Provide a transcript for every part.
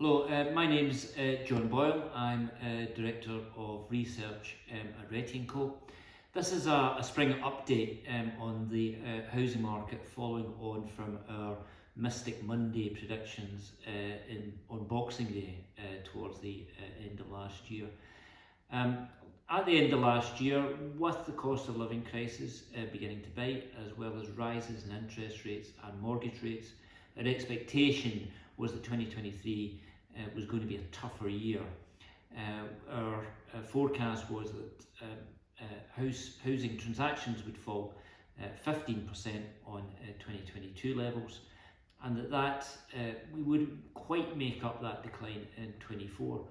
Hello, my name's John Boyle. I'm Director of Research at Rettie & Co. This is a spring update on the housing market following on from our Mystic Monday predictions on Boxing Day towards the end of last year. At the end of last year, with the cost of living crisis beginning to bite, as well as rises in interest rates and mortgage rates, our expectation was that 2023 was going to be a tougher year. Our forecast was that housing transactions would fall 15% on 2022 levels, and that we wouldn't quite make up that decline in 24,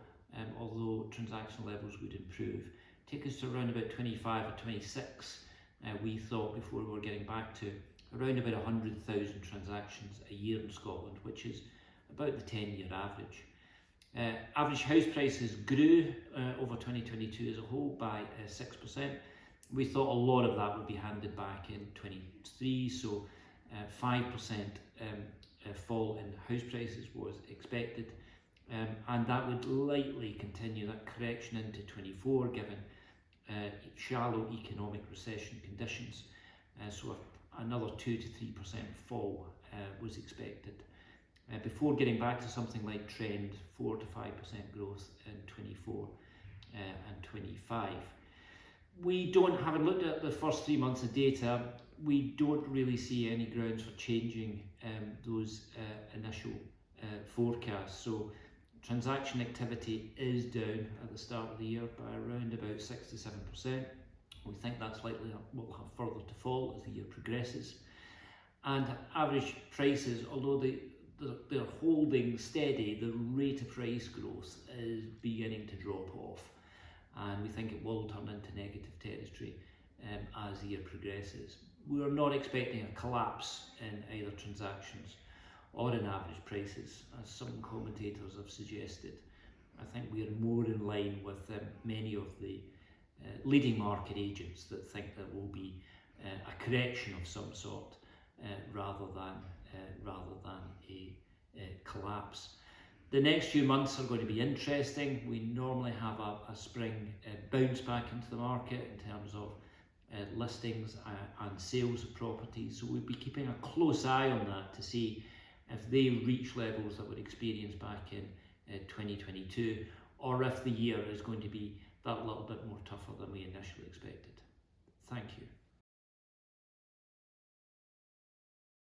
although transaction levels would improve. Take us to around about 25 or 26, we thought, before we were getting back to around about 100,000 transactions a year in Scotland, which is about the 10-year average. Average house prices grew over 2022 as a whole by 6%. We thought a lot of that would be handed back in 23, so 5% fall in house prices was expected, and that would likely continue, that correction, into 24, given shallow economic recession conditions. So another 2 to 3% fall was expected, before getting back to something like trend 4 to 5% growth in 24 and 25. We don't, having looked at the first 3 months of data, we don't really see any grounds for changing those initial forecasts. So transaction activity is down at the start of the year by around about 6 to 7%. We think that's likely will have further to fall as the year progresses. And average prices, although they're holding steady, the rate of price growth is beginning to drop off, and we think it will turn into negative territory as the year progresses. We are not expecting a collapse in either transactions or in average prices, as some commentators have suggested. I think we are more in line with many of the leading market agents that think there will be a correction of some sort rather than a collapse. The next few months are going to be interesting. We normally have a spring bounce back into the market in terms of listings and sales of properties, so we'll be keeping a close eye on that to see if they reach levels that were experienced back in 2022, or if the year is going to be that little bit more tougher than we initially expected. Thank you.